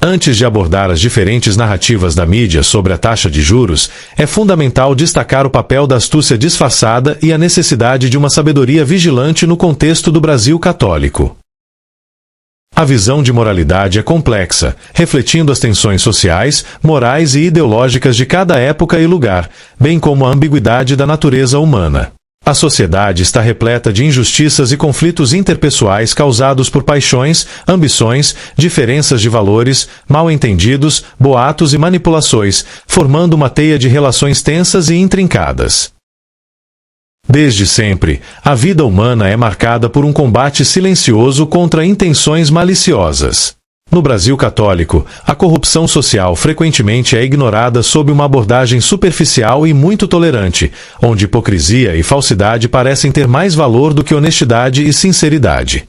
Antes de abordar as diferentes narrativas da mídia sobre a taxa de juros, é fundamental destacar o papel da astúcia disfarçada e a necessidade de uma sabedoria vigilante no contexto do Brasil católico. A visão de moralidade é complexa, refletindo as tensões sociais, morais e ideológicas de cada época e lugar, bem como a ambiguidade da natureza humana. A sociedade está repleta de injustiças e conflitos interpessoais causados por paixões, ambições, diferenças de valores, mal-entendidos, boatos e manipulações, formando uma teia de relações tensas e intrincadas. Desde sempre, a vida humana é marcada por um combate silencioso contra intenções maliciosas. No Brasil católico, a corrupção social frequentemente é ignorada sob uma abordagem superficial e muito tolerante, onde hipocrisia e falsidade parecem ter mais valor do que honestidade e sinceridade.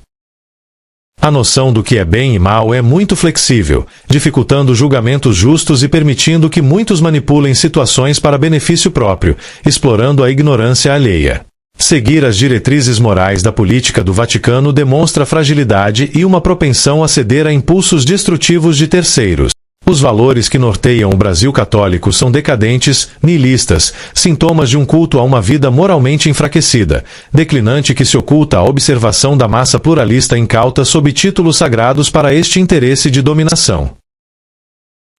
A noção do que é bem e mal é muito flexível, dificultando julgamentos justos e permitindo que muitos manipulem situações para benefício próprio, explorando a ignorância alheia. Seguir as diretrizes morais da política do Vaticano demonstra fragilidade e uma propensão a ceder a impulsos destrutivos de terceiros. Os valores que norteiam o Brasil católico são decadentes, nihilistas, sintomas de um culto a uma vida moralmente enfraquecida, declinante que se oculta à observação da massa pluralista incauta sob títulos sagrados para este interesse de dominação.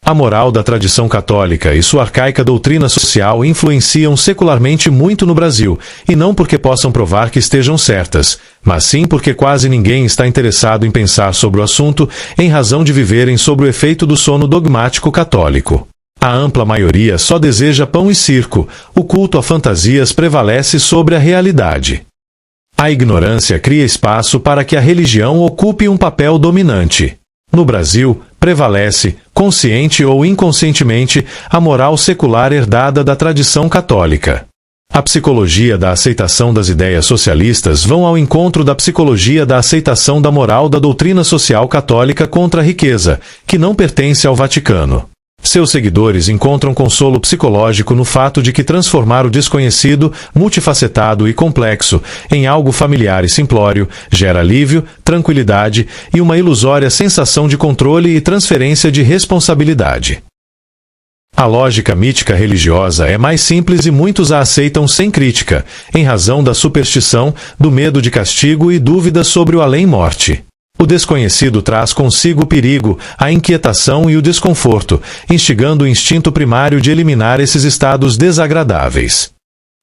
A moral da tradição católica e sua arcaica doutrina social influenciam secularmente muito no Brasil, e não porque possam provar que estejam certas, mas sim porque quase ninguém está interessado em pensar sobre o assunto, em razão de viverem sob o efeito do sono dogmático católico. A ampla maioria só deseja pão e circo, o culto a fantasias prevalece sobre a realidade. A ignorância cria espaço para que a religião ocupe um papel dominante. No Brasil, prevalece, consciente ou inconscientemente, a moral secular herdada da tradição católica. A psicologia da aceitação das ideias socialistas vão ao encontro da psicologia da aceitação da moral da doutrina social católica contra a riqueza, que não pertence ao Vaticano. Seus seguidores encontram consolo psicológico no fato de que transformar o desconhecido, multifacetado e complexo, em algo familiar e simplório, gera alívio, tranquilidade e uma ilusória sensação de controle e transferência de responsabilidade. A lógica mítica religiosa é mais simples e muitos a aceitam sem crítica, em razão da superstição, do medo de castigo e dúvidas sobre o além-morte. O desconhecido traz consigo o perigo, a inquietação e o desconforto, instigando o instinto primário de eliminar esses estados desagradáveis.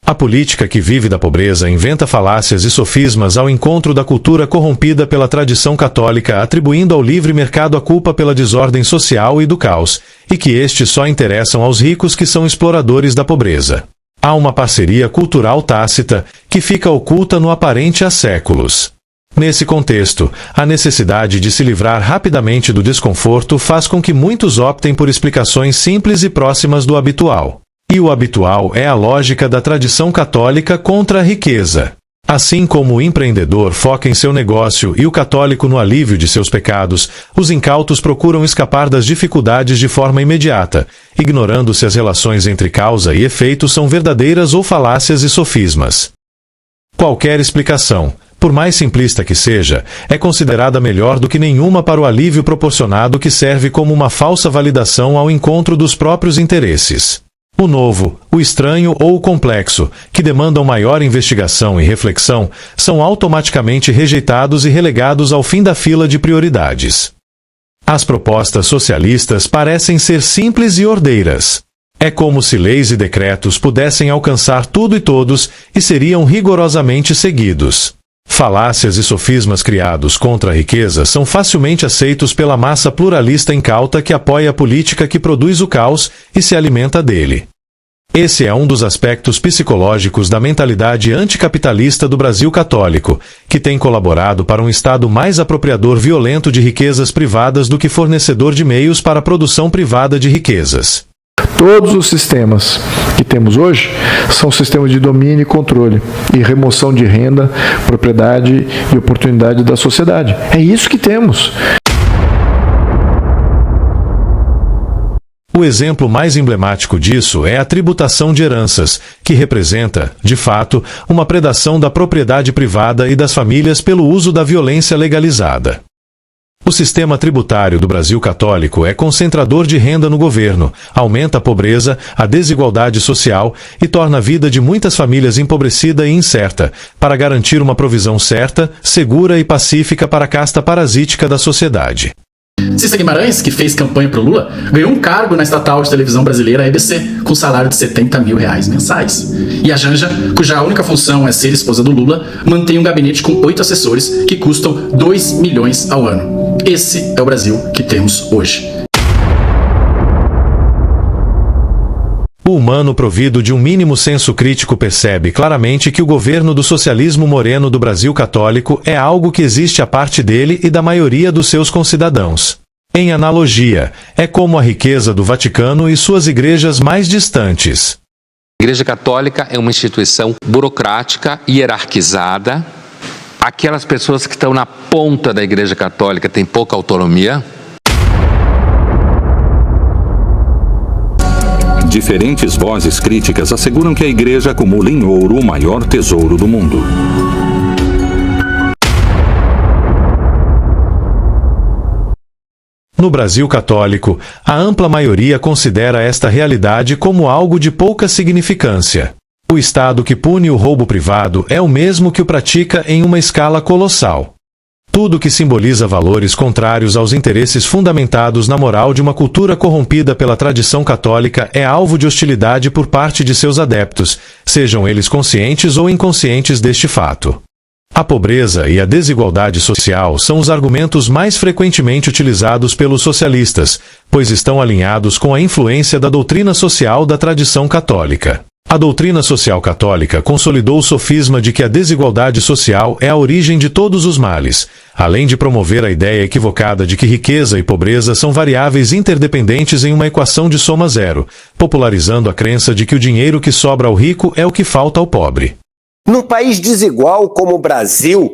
A política que vive da pobreza inventa falácias e sofismas ao encontro da cultura corrompida pela tradição católica, atribuindo ao livre mercado a culpa pela desordem social e do caos, e que estes só interessam aos ricos que são exploradores da pobreza. Há uma parceria cultural tácita, que fica oculta no aparente há séculos. Nesse contexto, a necessidade de se livrar rapidamente do desconforto faz com que muitos optem por explicações simples e próximas do habitual. E o habitual é a lógica da tradição católica contra a riqueza. Assim como o empreendedor foca em seu negócio e o católico no alívio de seus pecados, os incautos procuram escapar das dificuldades de forma imediata, ignorando se as relações entre causa e efeito são verdadeiras ou falácias e sofismas. Qualquer explicação, por mais simplista que seja, é considerada melhor do que nenhuma para o alívio proporcionado que serve como uma falsa validação ao encontro dos próprios interesses. O novo, o estranho ou o complexo, que demandam maior investigação e reflexão, são automaticamente rejeitados e relegados ao fim da fila de prioridades. As propostas socialistas parecem ser simples e ordeiras. É como se leis e decretos pudessem alcançar tudo e todos, e seriam rigorosamente seguidos. Falácias e sofismas criados contra a riqueza são facilmente aceitos pela massa pluralista incauta que apoia a política que produz o caos e se alimenta dele. Esse é um dos aspectos psicológicos da mentalidade anticapitalista do Brasil católico, que tem colaborado para um Estado mais apropriador violento de riquezas privadas do que fornecedor de meios para a produção privada de riquezas. Todos os sistemas que temos hoje são sistemas de domínio e controle e remoção de renda, propriedade e oportunidade da sociedade. É isso que temos. O exemplo mais emblemático disso é a tributação de heranças, que representa, de fato, uma predação da propriedade privada e das famílias pelo uso da violência legalizada. O sistema tributário do Brasil católico é concentrador de renda no governo, aumenta a pobreza, a desigualdade social e torna a vida de muitas famílias empobrecida e incerta, para garantir uma provisão certa, segura e pacífica para a casta parasítica da sociedade. Cissa Guimarães, que fez campanha pro Lula, ganhou um cargo na estatal de televisão brasileira EBC, com salário de R$70 mil mensais. E a Janja, cuja única função é ser esposa do Lula, mantém um gabinete com 8 assessores que custam 2 milhões ao ano. Esse é o Brasil que temos hoje. O humano provido de um mínimo senso crítico percebe claramente que o governo do socialismo moreno do Brasil católico é algo que existe à parte dele e da maioria dos seus concidadãos. Em analogia, é como a riqueza do Vaticano e suas igrejas mais distantes. A Igreja Católica é uma instituição burocrática, hierarquizada. Aquelas pessoas que estão na ponta da Igreja Católica têm pouca autonomia. Diferentes vozes críticas asseguram que a Igreja acumula em ouro o maior tesouro do mundo. No Brasil católico, a ampla maioria considera esta realidade como algo de pouca significância. O Estado que pune o roubo privado é o mesmo que o pratica em uma escala colossal. Tudo que simboliza valores contrários aos interesses fundamentados na moral de uma cultura corrompida pela tradição católica é alvo de hostilidade por parte de seus adeptos, sejam eles conscientes ou inconscientes deste fato. A pobreza e a desigualdade social são os argumentos mais frequentemente utilizados pelos socialistas, pois estão alinhados com a influência da doutrina social da tradição católica. A doutrina social católica consolidou o sofisma de que a desigualdade social é a origem de todos os males, além de promover a ideia equivocada de que riqueza e pobreza são variáveis interdependentes em uma equação de soma zero, popularizando a crença de que o dinheiro que sobra ao rico é o que falta ao pobre. Num país desigual como o Brasil,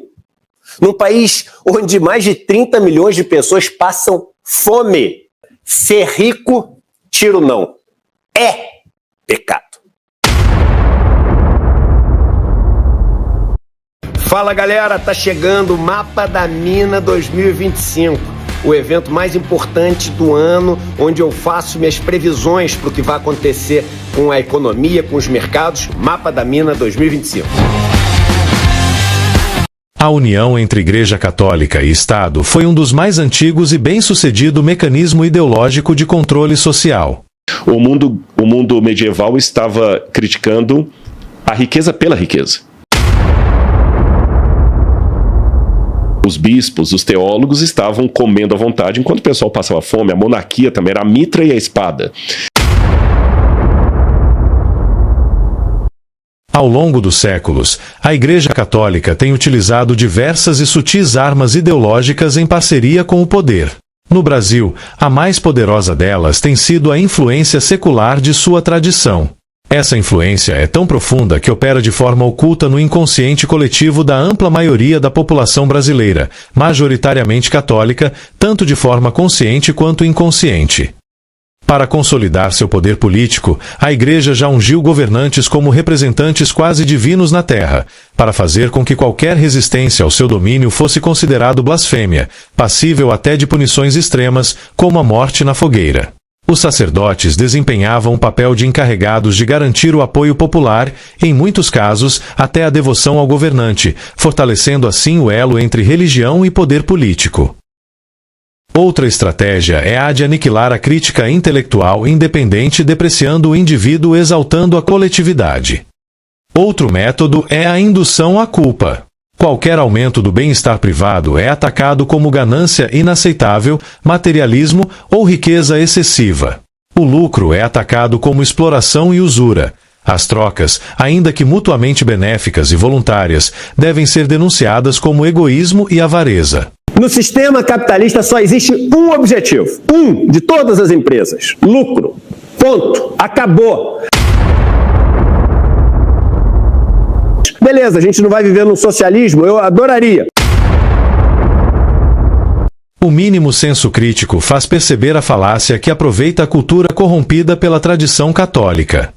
num país onde mais de 30 milhões de pessoas passam fome, ser rico, tiro não, é pecado. Fala galera, tá chegando o Mapa da Mina 2025, o evento mais importante do ano, onde eu faço minhas previsões para o que vai acontecer com a economia, com os mercados. Mapa da Mina 2025. A união entre Igreja Católica e Estado foi um dos mais antigos e bem-sucedido mecanismo ideológico de controle social. O mundo medieval estava criticando a riqueza pela riqueza. Os bispos, os teólogos estavam comendo à vontade, enquanto o pessoal passava fome. A monarquia também era a mitra e a espada. Ao longo dos séculos, a Igreja Católica tem utilizado diversas e sutis armas ideológicas em parceria com o poder. No Brasil, a mais poderosa delas tem sido a influência secular de sua tradição. Essa influência é tão profunda que opera de forma oculta no inconsciente coletivo da ampla maioria da população brasileira, majoritariamente católica, tanto de forma consciente quanto inconsciente. Para consolidar seu poder político, a Igreja já ungiu governantes como representantes quase divinos na terra, para fazer com que qualquer resistência ao seu domínio fosse considerado blasfêmia, passível até de punições extremas, como a morte na fogueira. Os sacerdotes desempenhavam o papel de encarregados de garantir o apoio popular, em muitos casos, até a devoção ao governante, fortalecendo assim o elo entre religião e poder político. Outra estratégia é a de aniquilar a crítica intelectual independente, depreciando o indivíduo, exaltando a coletividade. Outro método é a indução à culpa. Qualquer aumento do bem-estar privado é atacado como ganância inaceitável, materialismo ou riqueza excessiva. O lucro é atacado como exploração e usura. As trocas, ainda que mutuamente benéficas e voluntárias, devem ser denunciadas como egoísmo e avareza. No sistema capitalista só existe um objetivo, um de todas as empresas: lucro. Ponto. Acabou. Beleza, a gente não vai viver num socialismo, eu adoraria. O mínimo senso crítico faz perceber a falácia que aproveita a cultura corrompida pela tradição católica.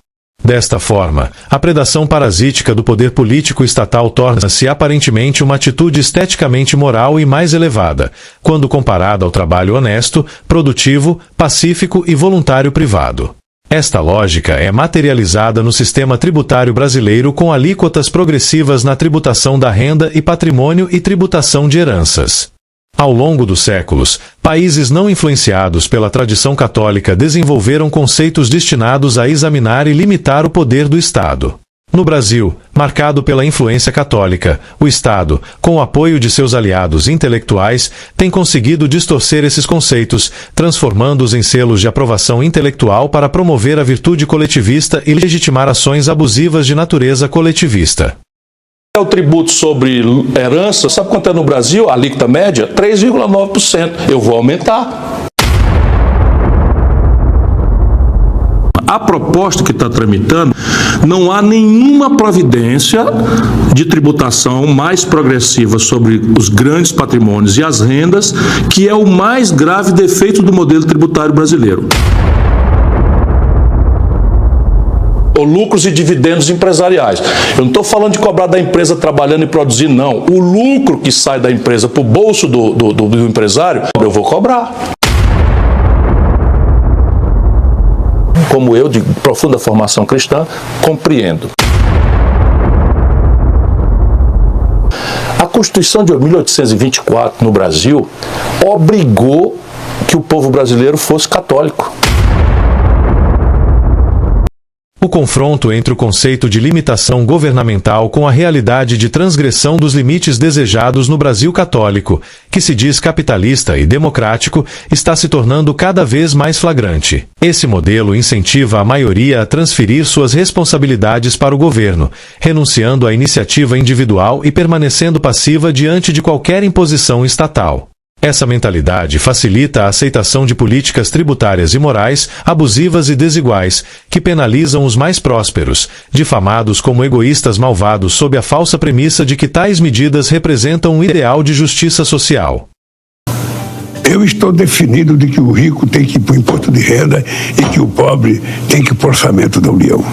Desta forma, a predação parasítica do poder político estatal torna-se aparentemente uma atitude esteticamente moral e mais elevada, quando comparada ao trabalho honesto, produtivo, pacífico e voluntário privado. Esta lógica é materializada no sistema tributário brasileiro com alíquotas progressivas na tributação da renda e patrimônio e tributação de heranças. Ao longo dos séculos, países não influenciados pela tradição católica desenvolveram conceitos destinados a examinar e limitar o poder do Estado. No Brasil, marcado pela influência católica, o Estado, com o apoio de seus aliados intelectuais, tem conseguido distorcer esses conceitos, transformando-os em selos de aprovação intelectual para promover a virtude coletivista e legitimar ações abusivas de natureza coletivista. O tributo sobre herança, sabe quanto é no Brasil? A alíquota média? 3,9%. Eu vou aumentar. A proposta que está tramitando, não há nenhuma providência de tributação mais progressiva sobre os grandes patrimônios e as rendas, que é o mais grave defeito do modelo tributário brasileiro. Ou lucros e dividendos empresariais. Eu não estou falando de cobrar da empresa trabalhando e produzindo, não. O lucro que sai da empresa para o bolso do empresário, eu vou cobrar. Como eu, de profunda formação cristã, compreendo. A Constituição de 1824, no Brasil, obrigou que o povo brasileiro fosse católico. O confronto entre o conceito de limitação governamental com a realidade de transgressão dos limites desejados no Brasil católico, que se diz capitalista e democrático, está se tornando cada vez mais flagrante. Esse modelo incentiva a maioria a transferir suas responsabilidades para o governo, renunciando à iniciativa individual e permanecendo passiva diante de qualquer imposição estatal. Essa mentalidade facilita a aceitação de políticas tributárias imorais, abusivas e desiguais, que penalizam os mais prósperos, difamados como egoístas malvados sob a falsa premissa de que tais medidas representam um ideal de justiça social. Eu estou definido de que o rico tem que ir para o imposto de renda e que o pobre tem que ir para o orçamento da União.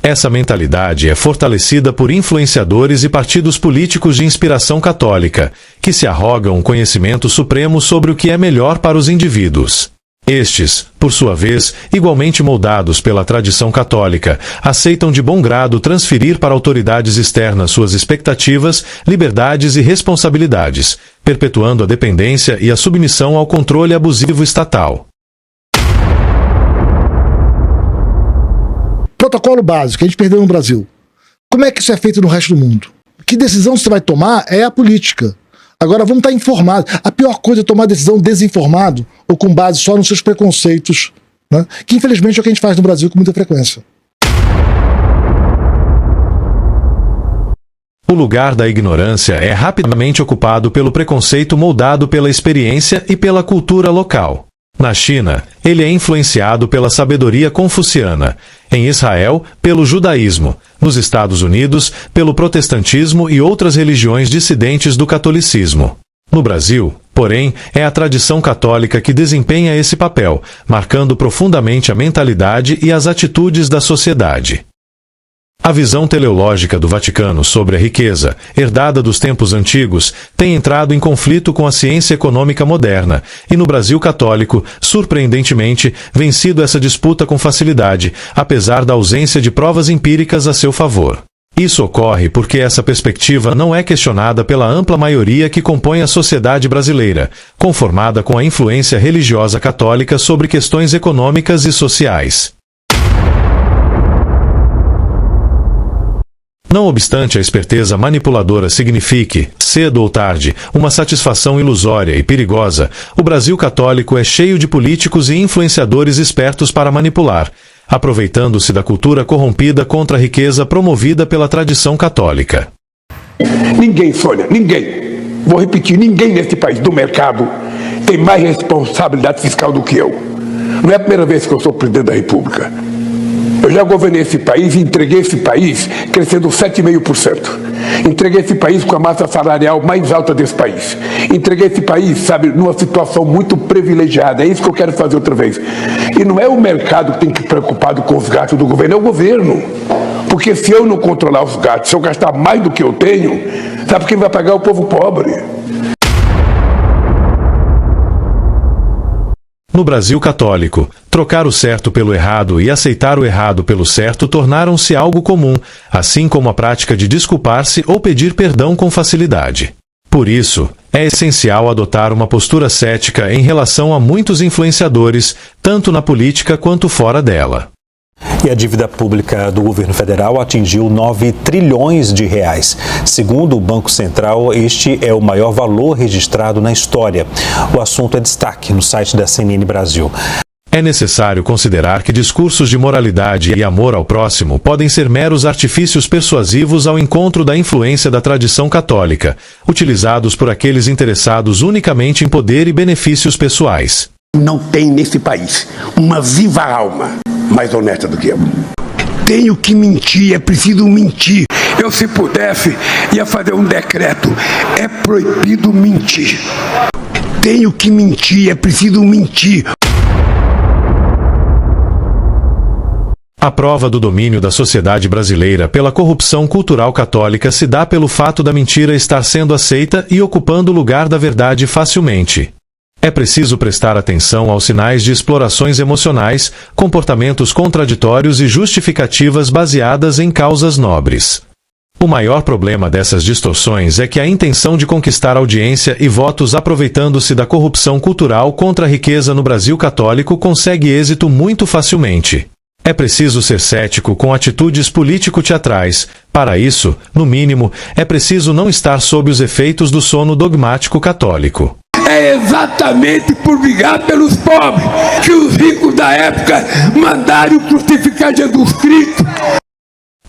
Essa mentalidade é fortalecida por influenciadores e partidos políticos de inspiração católica, que se arrogam um conhecimento supremo sobre o que é melhor para os indivíduos. Estes, por sua vez, igualmente moldados pela tradição católica, aceitam de bom grado transferir para autoridades externas suas expectativas, liberdades e responsabilidades, perpetuando a dependência e a submissão ao controle abusivo estatal. Protocolo básico que a gente perdeu no Brasil. Como é que isso é feito no resto do mundo? Que decisão você vai tomar é a política. Agora vamos estar informados. A pior coisa é tomar decisão desinformado ou com base só nos seus preconceitos, né? Que infelizmente é o que a gente faz no Brasil com muita frequência. O lugar da ignorância é rapidamente ocupado pelo preconceito moldado pela experiência e pela cultura local. Na China, ele é influenciado pela sabedoria confuciana. Em Israel, pelo judaísmo. Nos Estados Unidos, pelo protestantismo e outras religiões dissidentes do catolicismo. No Brasil, porém, é a tradição católica que desempenha esse papel, marcando profundamente a mentalidade e as atitudes da sociedade. A visão teleológica do Vaticano sobre a riqueza, herdada dos tempos antigos, tem entrado em conflito com a ciência econômica moderna, e no Brasil católico, surpreendentemente, vencido essa disputa com facilidade, apesar da ausência de provas empíricas a seu favor. Isso ocorre porque essa perspectiva não é questionada pela ampla maioria que compõe a sociedade brasileira, conformada com a influência religiosa católica sobre questões econômicas e sociais. Não obstante a esperteza manipuladora signifique, cedo ou tarde, uma satisfação ilusória e perigosa, o Brasil católico é cheio de políticos e influenciadores espertos para manipular, aproveitando-se da cultura corrompida contra a riqueza promovida pela tradição católica. Ninguém, Sônia, ninguém, vou repetir, ninguém neste país do mercado tem mais responsabilidade fiscal do que eu. Não é a primeira vez que eu sou presidente da República. Eu já governei esse país e entreguei esse país crescendo 7,5%. Entreguei esse país com a massa salarial mais alta desse país. Entreguei esse país, sabe, numa situação muito privilegiada. É isso que eu quero fazer outra vez. E não é o mercado que tem que estar preocupado com os gastos do governo, é o governo. Porque se eu não controlar os gastos, se eu gastar mais do que eu tenho, sabe quem vai pagar? O povo pobre. No Brasil católico, trocar o certo pelo errado e aceitar o errado pelo certo tornaram-se algo comum, assim como a prática de desculpar-se ou pedir perdão com facilidade. Por isso, é essencial adotar uma postura cética em relação a muitos influenciadores, tanto na política quanto fora dela. E a dívida pública do governo federal atingiu 9 trilhões de reais. Segundo o Banco Central, este é o maior valor registrado na história. O assunto é destaque no site da CNN Brasil. É necessário considerar que discursos de moralidade e amor ao próximo podem ser meros artifícios persuasivos ao encontro da influência da tradição católica, utilizados por aqueles interessados unicamente em poder e benefícios pessoais. Não tem nesse país uma viva alma mais honesta do que eu. Tenho que mentir, é preciso mentir. Eu, se pudesse, ia fazer um decreto. É proibido mentir. Tenho que mentir, é preciso mentir. A prova do domínio da sociedade brasileira pela corrupção cultural católica se dá pelo fato da mentira estar sendo aceita e ocupando o lugar da verdade facilmente. É preciso prestar atenção aos sinais de explorações emocionais, comportamentos contraditórios e justificativas baseadas em causas nobres. O maior problema dessas distorções é que a intenção de conquistar audiência e votos aproveitando-se da corrupção cultural contra a riqueza no Brasil católico consegue êxito muito facilmente. É preciso ser cético com atitudes político-teatrais. Para isso, no mínimo, é preciso não estar sob os efeitos do sono dogmático católico. É exatamente por brigar pelos pobres que os ricos da época mandaram crucificar Jesus Cristo.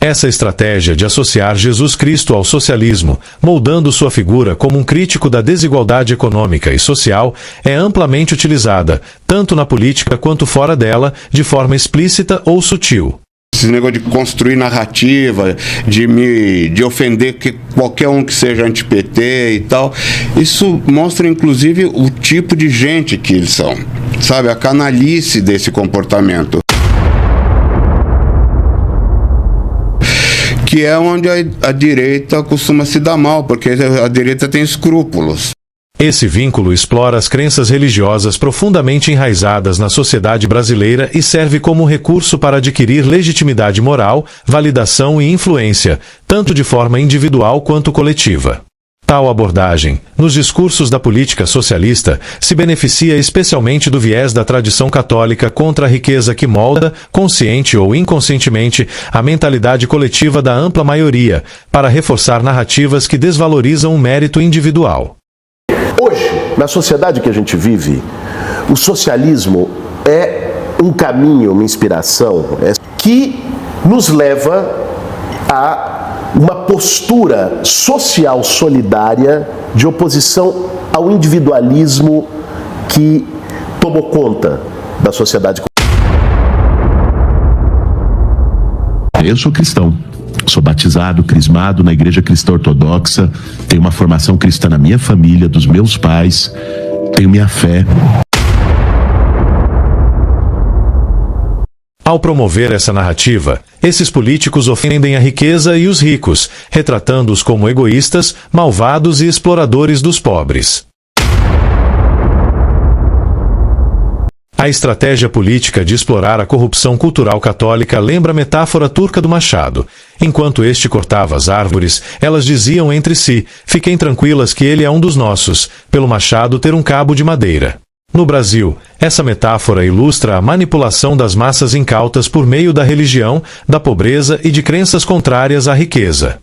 Essa estratégia de associar Jesus Cristo ao socialismo, moldando sua figura como um crítico da desigualdade econômica e social, é amplamente utilizada, tanto na política quanto fora dela, de forma explícita ou sutil. Esse negócio de construir narrativa, de ofender qualquer um que seja anti-PT e tal, isso mostra inclusive o tipo de gente que eles são, sabe? A canalice desse comportamento. Que é onde a direita costuma se dar mal, porque a direita tem escrúpulos. Esse vínculo explora as crenças religiosas profundamente enraizadas na sociedade brasileira e serve como recurso para adquirir legitimidade moral, validação e influência, tanto de forma individual quanto coletiva. Tal abordagem, nos discursos da política socialista, se beneficia especialmente do viés da tradição católica contra a riqueza que molda, consciente ou inconscientemente, a mentalidade coletiva da ampla maioria, para reforçar narrativas que desvalorizam o mérito individual. Hoje, na sociedade que a gente vive, o socialismo é um caminho, uma inspiração, que nos leva a uma postura social solidária de oposição ao individualismo que tomou conta da sociedade. Eu sou cristão. Sou batizado, crismado na Igreja Cristã Ortodoxa, tenho uma formação cristã na minha família, dos meus pais, tenho minha fé. Ao promover essa narrativa, esses políticos ofendem a riqueza e os ricos, retratando-os como egoístas, malvados e exploradores dos pobres. A estratégia política de explorar a corrupção cultural católica lembra a metáfora turca do machado. Enquanto este cortava as árvores, elas diziam entre si: fiquem tranquilas que ele é um dos nossos, pelo machado ter um cabo de madeira. No Brasil, essa metáfora ilustra a manipulação das massas incautas por meio da religião, da pobreza e de crenças contrárias à riqueza.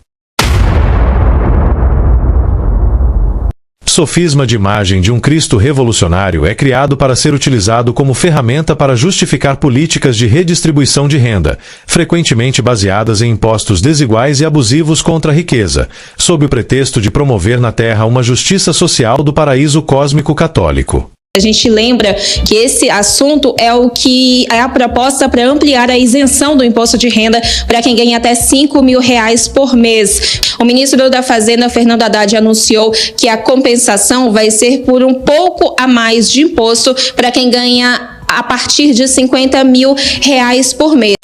Sofisma de imagem de um Cristo revolucionário é criado para ser utilizado como ferramenta para justificar políticas de redistribuição de renda, frequentemente baseadas em impostos desiguais e abusivos contra a riqueza, sob o pretexto de promover na Terra uma justiça social do paraíso cósmico católico. A gente lembra que esse assunto é o que é a proposta para ampliar a isenção do imposto de renda para quem ganha até R$5 mil por mês. O ministro da Fazenda, Fernando Haddad, anunciou que a compensação vai ser por um pouco a mais de imposto para quem ganha a partir de R$50 mil por mês.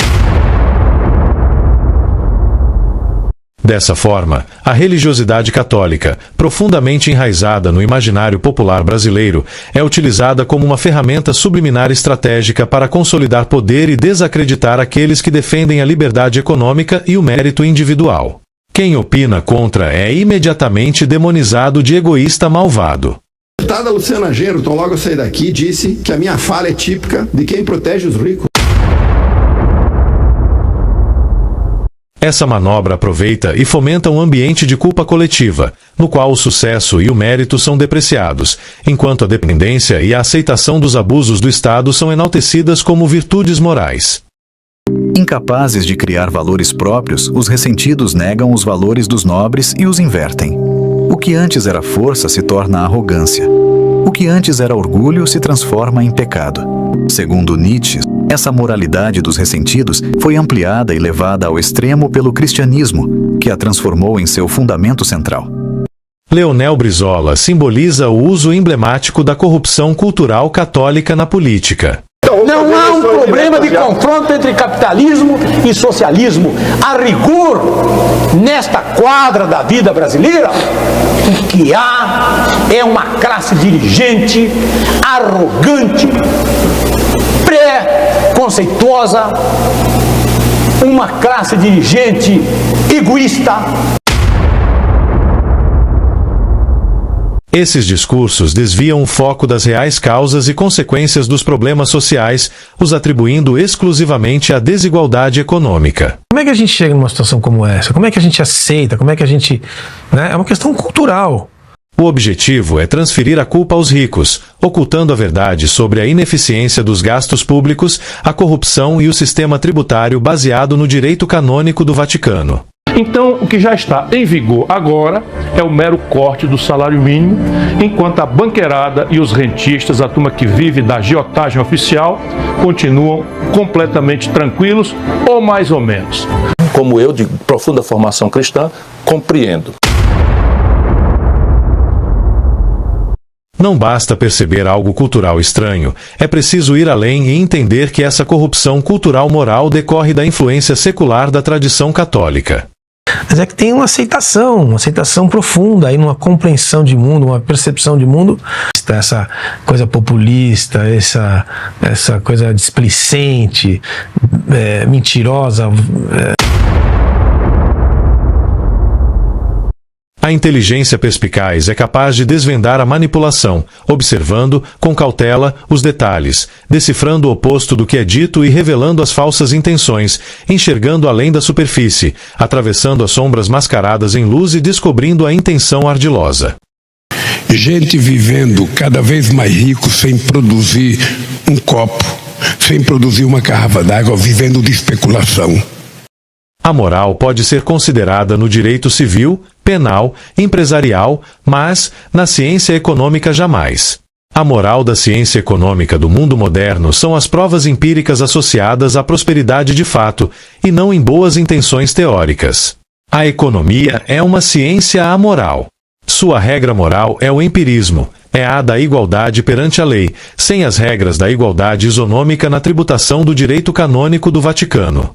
Dessa forma, a religiosidade católica, profundamente enraizada no imaginário popular brasileiro, é utilizada como uma ferramenta subliminar estratégica para consolidar poder e desacreditar aqueles que defendem a liberdade econômica e o mérito individual. Quem opina contra é imediatamente demonizado de egoísta malvado. A deputada Luciana Genro, logo eu saí daqui, disse que a minha fala é típica de quem protege os ricos. Essa manobra aproveita e fomenta um ambiente de culpa coletiva, no qual o sucesso e o mérito são depreciados, enquanto a dependência e a aceitação dos abusos do Estado são enaltecidas como virtudes morais. Incapazes de criar valores próprios, os ressentidos negam os valores dos nobres e os invertem. O que antes era força se torna arrogância. O que antes era orgulho se transforma em pecado. Segundo Nietzsche, essa moralidade dos ressentidos foi ampliada e levada ao extremo pelo cristianismo, que a transformou em seu fundamento central. Leonel Brizola simboliza o uso emblemático da corrupção cultural católica na política. Não há um problema de confronto entre capitalismo e socialismo. A rigor, nesta quadra da vida brasileira, o que há é uma classe dirigente arrogante, pré-conceituosa, uma classe dirigente egoísta. Esses discursos desviam o foco das reais causas e consequências dos problemas sociais, os atribuindo exclusivamente à desigualdade econômica. Como é que a gente chega numa situação como essa? Como é que a gente aceita? Como é que a gente... É uma questão cultural. O objetivo é transferir a culpa aos ricos, ocultando a verdade sobre a ineficiência dos gastos públicos, a corrupção e o sistema tributário baseado no direito canônico do Vaticano. Então, o que já está em vigor agora é o mero corte do salário mínimo, enquanto a banqueirada e os rentistas, a turma que vive da agiotagem oficial, continuam completamente tranquilos, ou mais ou menos. Como eu, de profunda formação cristã, compreendo. Não basta perceber algo cultural estranho, é preciso ir além e entender que essa corrupção cultural moral decorre da influência secular da tradição católica. Mas é que tem uma aceitação profunda, aí numa compreensão de mundo, uma percepção de mundo. Essa coisa populista, essa coisa displicente, mentirosa. A inteligência perspicaz é capaz de desvendar a manipulação, observando, com cautela, os detalhes, decifrando o oposto do que é dito e revelando as falsas intenções, enxergando além da superfície, atravessando as sombras mascaradas em luz e descobrindo a intenção ardilosa. Gente vivendo cada vez mais rico sem produzir um copo, sem produzir uma garrafa d'água, vivendo de especulação. A moral pode ser considerada no direito civil, penal, empresarial, mas, na ciência econômica jamais. A moral da ciência econômica do mundo moderno são as provas empíricas associadas à prosperidade de fato, e não em boas intenções teóricas. A economia é uma ciência amoral. Sua regra moral é o empirismo, é a da igualdade perante a lei, sem as regras da igualdade isonômica na tributação do direito canônico do Vaticano.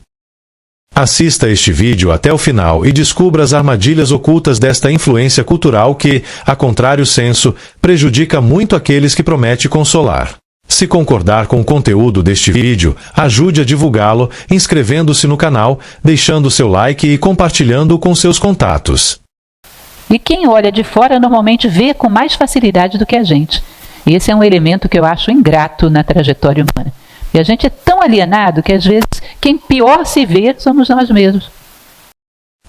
Assista este vídeo até o final e descubra as armadilhas ocultas desta influência cultural que, a contrário senso, prejudica muito aqueles que promete consolar. Se concordar com o conteúdo deste vídeo, ajude a divulgá-lo, inscrevendo-se no canal, deixando seu like e compartilhando com seus contatos. E quem olha de fora normalmente vê com mais facilidade do que a gente. Esse é um elemento que eu acho ingrato na trajetória humana. E a gente é tão alienado que às vezes quem pior se vê somos nós mesmos.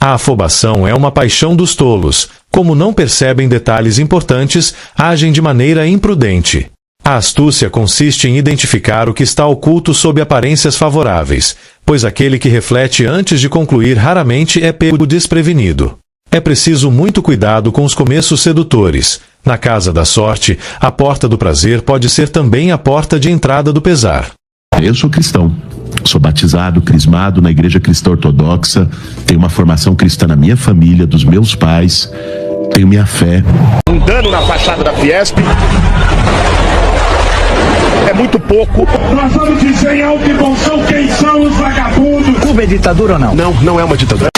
A afobação é uma paixão dos tolos. Como não percebem detalhes importantes, agem de maneira imprudente. A astúcia consiste em identificar o que está oculto sob aparências favoráveis, pois aquele que reflete antes de concluir raramente é pego desprevenido. É preciso muito cuidado com os começos sedutores, Na casa da sorte, a porta do prazer pode ser também a porta de entrada do pesar. Eu sou cristão. Sou batizado, crismado na Igreja Cristã Ortodoxa. Tenho uma formação cristã na minha família, dos meus pais. Tenho minha fé. Um dano na fachada da Fiesp é muito pouco. Nós vamos dizer em alto e bom som quem são os vagabundos. Cuba é ditadura ou não? Não é uma ditadura.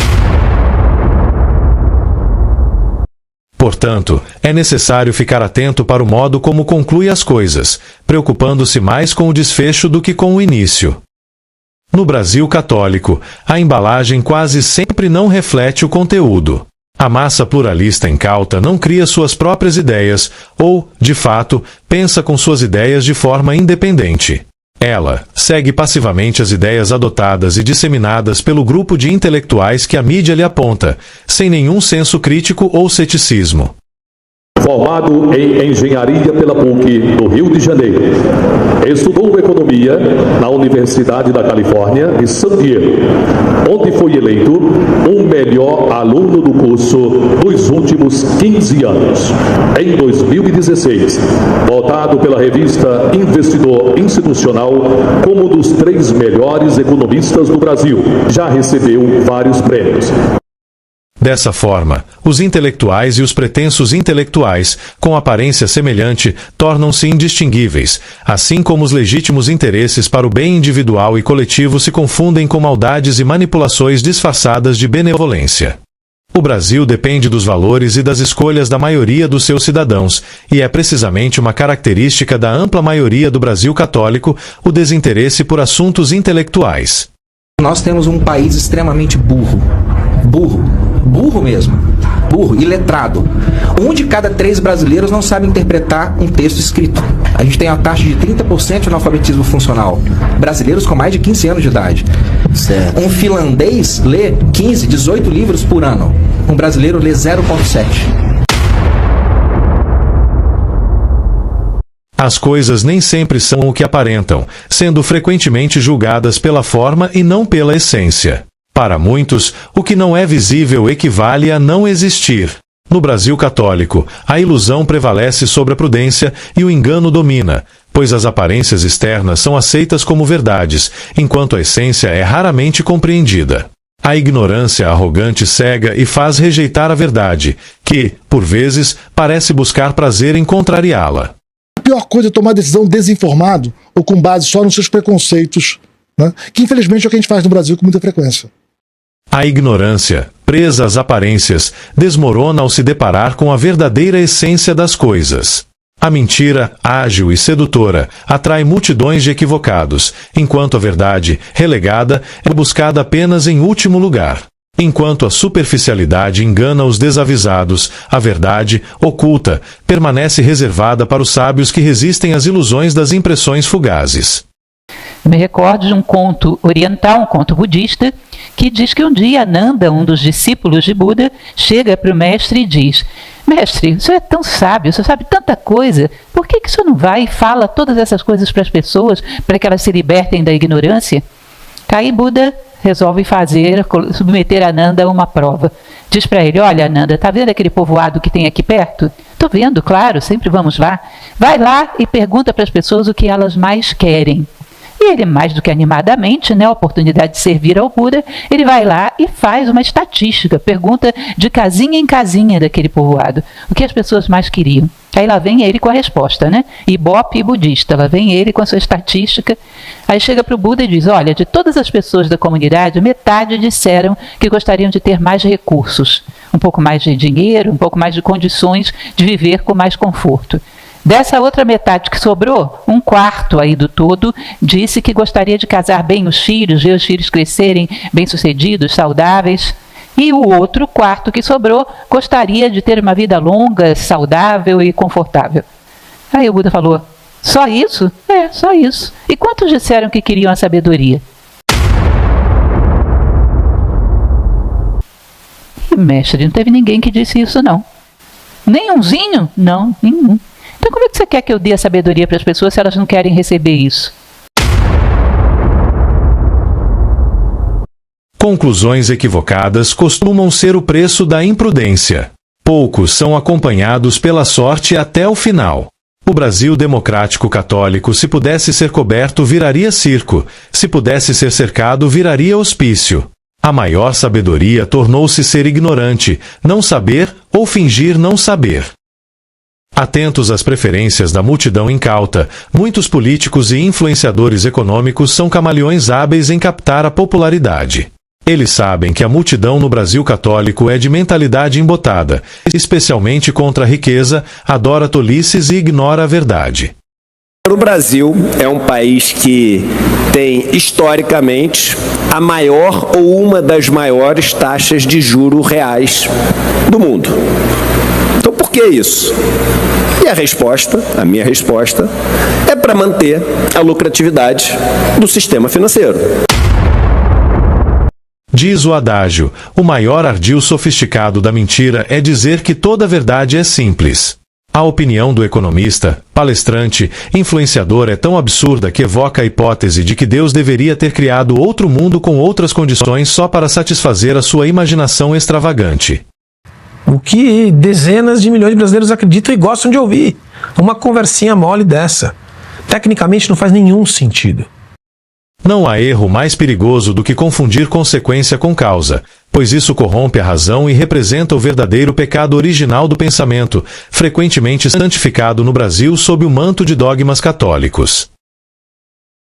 Portanto, é necessário ficar atento para o modo como conclui as coisas, preocupando-se mais com o desfecho do que com o início. No Brasil católico, a embalagem quase sempre não reflete o conteúdo. A massa pluralista incauta não cria suas próprias ideias ou, de fato, pensa com suas ideias de forma independente. Ela segue passivamente as ideias adotadas e disseminadas pelo grupo de intelectuais que a mídia lhe aponta, sem nenhum senso crítico ou ceticismo. Formado em engenharia pela PUC do Rio de Janeiro, estudou economia na Universidade da Califórnia de San Diego, onde foi eleito o melhor aluno do curso nos últimos 15 anos. Em 2016, votado pela revista Investidor Institucional como um dos 3 melhores economistas do Brasil, já recebeu vários prêmios. Dessa forma, os intelectuais e os pretensos intelectuais, com aparência semelhante, tornam-se indistinguíveis, assim como os legítimos interesses para o bem individual e coletivo se confundem com maldades e manipulações disfarçadas de benevolência. O Brasil depende dos valores e das escolhas da maioria dos seus cidadãos, e é precisamente uma característica da ampla maioria do Brasil católico o desinteresse por assuntos intelectuais. Nós temos um país extremamente burro mesmo, burro, iletrado. 1 de cada 3 brasileiros não sabe interpretar um texto escrito. A gente tem uma taxa de 30% de analfabetismo funcional. Brasileiros com mais de 15 anos de idade. Certo. Um finlandês lê 15, 18 livros por ano. Um brasileiro lê 0,7. As coisas nem sempre são o que aparentam, sendo frequentemente julgadas pela forma e não pela essência. Para muitos, o que não é visível equivale a não existir. No Brasil católico, a ilusão prevalece sobre a prudência e o engano domina, pois as aparências externas são aceitas como verdades, enquanto a essência é raramente compreendida. A ignorância arrogante cega e faz rejeitar a verdade, que, por vezes, parece buscar prazer em contrariá-la. A pior coisa é tomar decisão desinformado ou com base só nos seus preconceitos, né? Que infelizmente é o que a gente faz no Brasil com muita frequência. A ignorância, presa às aparências, desmorona ao se deparar com a verdadeira essência das coisas. A mentira, ágil e sedutora, atrai multidões de equivocados, enquanto a verdade, relegada, é buscada apenas em último lugar. Enquanto a superficialidade engana os desavisados, a verdade, oculta, permanece reservada para os sábios que resistem às ilusões das impressões fugazes. Eu me recordo de um conto oriental, um conto budista, que diz que um dia Ananda, um dos discípulos de Buda, chega para o mestre e diz: mestre, o senhor é tão sábio, o senhor sabe tanta coisa, por que o senhor não vai e fala todas essas coisas para as pessoas, para que elas se libertem da ignorância? Aí Buda resolve submeter Ananda a uma prova. Diz para ele: olha, Ananda, está vendo aquele povoado que tem aqui perto? Estou vendo, claro, sempre vamos lá. Vai lá e pergunta para as pessoas o que elas mais querem. E ele, mais do que animadamente, a oportunidade de servir ao Buda, ele vai lá e faz uma estatística, pergunta de casinha em casinha daquele povoado, o que as pessoas mais queriam. Aí lá vem ele com a resposta, Ibope budista, lá vem ele com a sua estatística. Aí chega para o Buda e diz: olha, de todas as pessoas da comunidade, metade disseram que gostariam de ter mais recursos, um pouco mais de dinheiro, um pouco mais de condições de viver com mais conforto. Dessa outra metade que sobrou, 1/4 aí do todo disse que gostaria de casar bem os filhos, ver os filhos crescerem bem-sucedidos, saudáveis. E o outro 1/4 que sobrou gostaria de ter uma vida longa, saudável e confortável. Aí o Buda falou: só isso? É, só isso. E quantos disseram que queriam a sabedoria? E, mestre, não teve ninguém que disse isso, não. Nem umzinho? Não, nenhum. Então como é que você quer que eu dê a sabedoria para as pessoas se elas não querem receber isso? Conclusões equivocadas costumam ser o preço da imprudência. Poucos são acompanhados pela sorte até o final. O Brasil democrático católico, se pudesse ser coberto, viraria circo. Se pudesse ser cercado, viraria hospício. A maior sabedoria tornou-se ser ignorante, não saber ou fingir não saber. Atentos às preferências da multidão incauta, muitos políticos e influenciadores econômicos são camaleões hábeis em captar a popularidade. Eles sabem que a multidão no Brasil católico é de mentalidade embotada, especialmente contra a riqueza, adora tolices e ignora a verdade. O Brasil é um país que tem, historicamente, a maior ou uma das maiores taxas de juros reais do mundo. Então, por que isso? E a minha resposta, é para manter a lucratividade do sistema financeiro. Diz o adágio, o maior ardil sofisticado da mentira é dizer que toda verdade é simples. A opinião do economista, palestrante, influenciador é tão absurda que evoca a hipótese de que Deus deveria ter criado outro mundo com outras condições só para satisfazer a sua imaginação extravagante. O que dezenas de milhões de brasileiros acreditam e gostam de ouvir. Uma conversinha mole dessa. Tecnicamente não faz nenhum sentido. Não há erro mais perigoso do que confundir consequência com causa, pois isso corrompe a razão e representa o verdadeiro pecado original do pensamento, frequentemente santificado no Brasil sob o manto de dogmas católicos.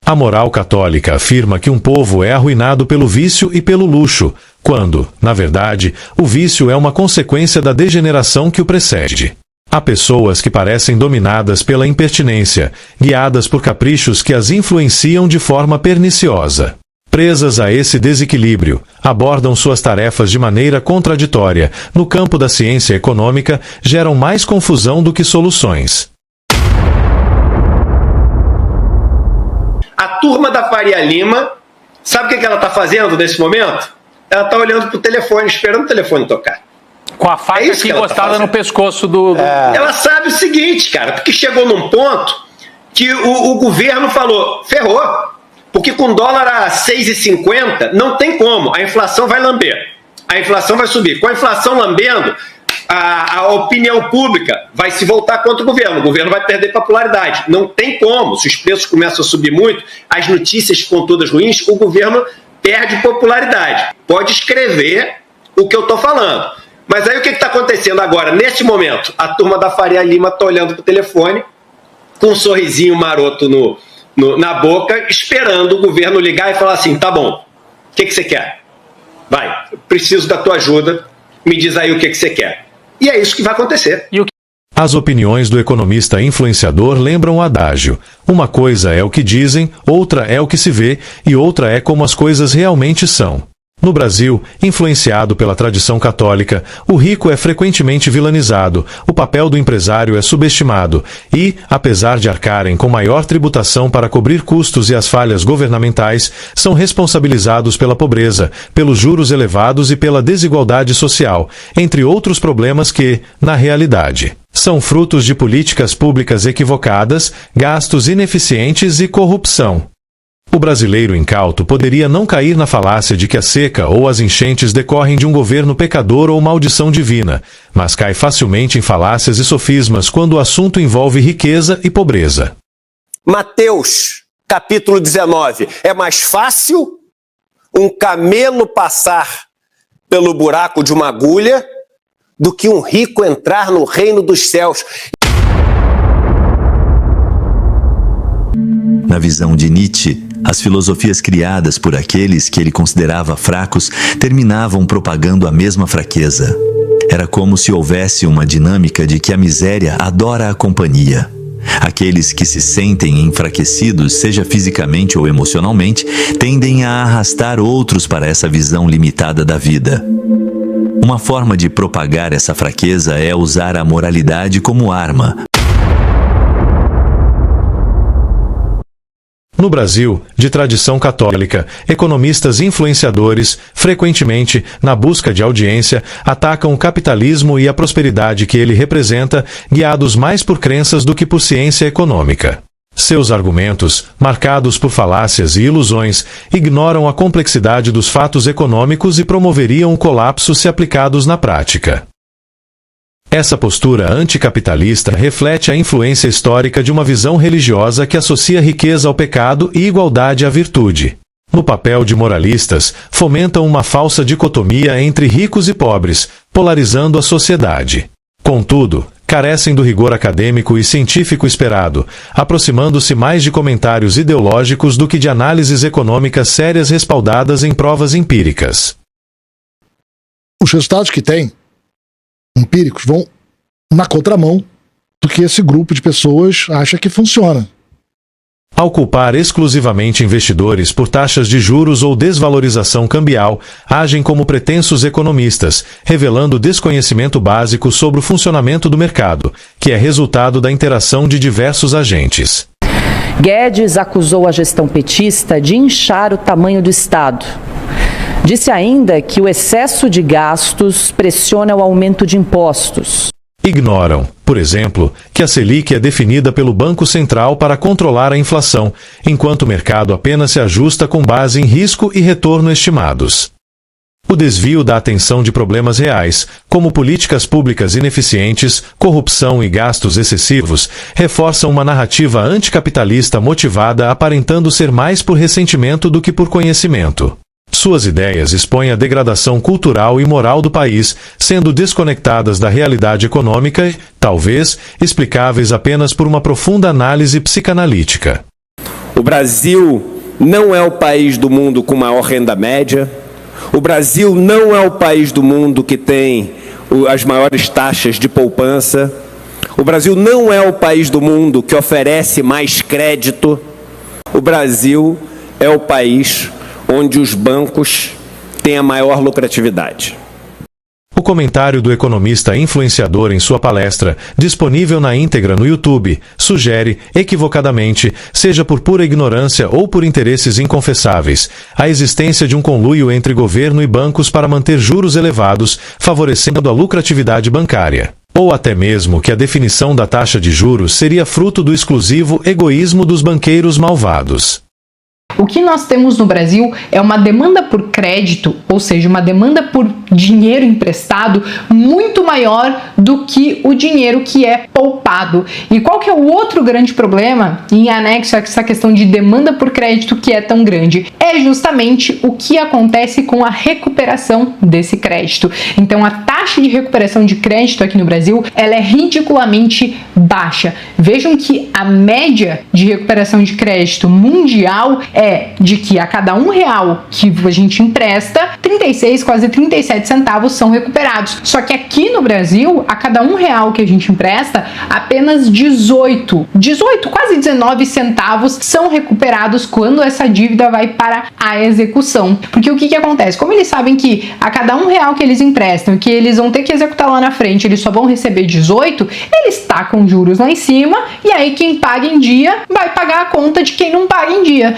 A moral católica afirma que um povo é arruinado pelo vício e pelo luxo, quando, na verdade, o vício é uma consequência da degeneração que o precede. Há pessoas que parecem dominadas pela impertinência, guiadas por caprichos que as influenciam de forma perniciosa. Presas a esse desequilíbrio, abordam suas tarefas de maneira contraditória. No campo da ciência econômica, geram mais confusão do que soluções. A turma da Faria Lima, sabe o que ela está fazendo nesse momento? Ela está olhando para o telefone, esperando o telefone tocar. Com a faca aqui encostada no pescoço do... Ela sabe o seguinte, cara, porque chegou num ponto que o governo falou, ferrou, porque com dólar a 6,50 não tem como, a inflação vai lamber, a inflação vai subir. Com a inflação lambendo, a opinião pública vai se voltar contra o governo vai perder popularidade. Não tem como, se os preços começam a subir muito, as notícias ficam todas ruins, o governo perde popularidade. Pode escrever o que eu estou falando. Mas aí o que está acontecendo agora? Nesse momento, a turma da Faria Lima está olhando para o telefone, com um sorrisinho maroto na boca, esperando o governo ligar e falar assim, tá bom, o que você quer? Vai, preciso da tua ajuda, me diz aí o que você quer. E é isso que vai acontecer. As opiniões do economista influenciador lembram o adágio. Uma coisa é o que dizem, outra é o que se vê, e outra é como as coisas realmente são. No Brasil, influenciado pela tradição católica, o rico é frequentemente vilanizado, o papel do empresário é subestimado e, apesar de arcarem com maior tributação para cobrir custos e as falhas governamentais, são responsabilizados pela pobreza, pelos juros elevados e pela desigualdade social, entre outros problemas que, na realidade, são frutos de políticas públicas equivocadas, gastos ineficientes e corrupção. O brasileiro incauto poderia não cair na falácia de que a seca ou as enchentes decorrem de um governo pecador ou maldição divina, mas cai facilmente em falácias e sofismas quando o assunto envolve riqueza e pobreza. Mateus, capítulo 19. É mais fácil um camelo passar pelo buraco de uma agulha do que um rico entrar no reino dos céus. Na visão de Nietzsche, as filosofias criadas por aqueles que ele considerava fracos terminavam propagando a mesma fraqueza. Era como se houvesse uma dinâmica de que a miséria adora a companhia. Aqueles que se sentem enfraquecidos, seja fisicamente ou emocionalmente, tendem a arrastar outros para essa visão limitada da vida. Uma forma de propagar essa fraqueza é usar a moralidade como arma. No Brasil, de tradição católica, economistas influenciadores, frequentemente, na busca de audiência, atacam o capitalismo e a prosperidade que ele representa, guiados mais por crenças do que por ciência econômica. Seus argumentos, marcados por falácias e ilusões, ignoram a complexidade dos fatos econômicos e promoveriam o colapso se aplicados na prática. Essa postura anticapitalista reflete a influência histórica de uma visão religiosa que associa riqueza ao pecado e igualdade à virtude. No papel de moralistas, fomentam uma falsa dicotomia entre ricos e pobres, polarizando a sociedade. Contudo, carecem do rigor acadêmico e científico esperado, aproximando-se mais de comentários ideológicos do que de análises econômicas sérias respaldadas em provas empíricas. Os resultados que tem, empíricos, vão na contramão do que esse grupo de pessoas acha que funciona. Ao culpar exclusivamente investidores por taxas de juros ou desvalorização cambial, agem como pretensos economistas, revelando desconhecimento básico sobre o funcionamento do mercado, que é resultado da interação de diversos agentes. Guedes acusou a gestão petista de inchar o tamanho do Estado. Disse ainda que o excesso de gastos pressiona o aumento de impostos. Ignoram, por exemplo, que a Selic é definida pelo Banco Central para controlar a inflação, enquanto o mercado apenas se ajusta com base em risco e retorno estimados. O desvio da atenção de problemas reais, como políticas públicas ineficientes, corrupção e gastos excessivos, reforçam uma narrativa anticapitalista motivada aparentando ser mais por ressentimento do que por conhecimento. Suas ideias expõem a degradação cultural e moral do país, sendo desconectadas da realidade econômica e, talvez, explicáveis apenas por uma profunda análise psicanalítica. O Brasil não é o país do mundo com maior renda média. O Brasil não é o país do mundo que tem as maiores taxas de poupança. O Brasil não é o país do mundo que oferece mais crédito. O Brasil é o país onde os bancos têm a maior lucratividade. O comentário do economista influenciador em sua palestra, disponível na íntegra no YouTube, sugere, equivocadamente, seja por pura ignorância ou por interesses inconfessáveis, a existência de um conluio entre governo e bancos para manter juros elevados, favorecendo a lucratividade bancária. Ou até mesmo que a definição da taxa de juros seria fruto do exclusivo egoísmo dos banqueiros malvados. O que nós temos no Brasil é uma demanda por crédito, ou seja, uma demanda por dinheiro emprestado muito maior do que o dinheiro que é poupado. E qual que é o outro grande problema, em anexo a essa questão de demanda por crédito que é tão grande? É justamente o que acontece com a recuperação desse crédito. Então, a taxa de recuperação de crédito aqui no Brasil, ela é ridiculamente baixa. Vejam que a média de recuperação de crédito mundial é de que a cada R$1 que a gente empresta, 36, quase 37 centavos são recuperados. Só que aqui no Brasil, a cada R$1 que a gente empresta, apenas 18, quase 19 centavos são recuperados quando essa dívida vai para a execução. Porque o que acontece? Como eles sabem que a cada R$1 que eles emprestam, que eles vão ter que executar lá na frente, eles só vão receber 18, eles tacam juros lá em cima, e aí quem paga em dia vai pagar a conta de quem não paga em dia.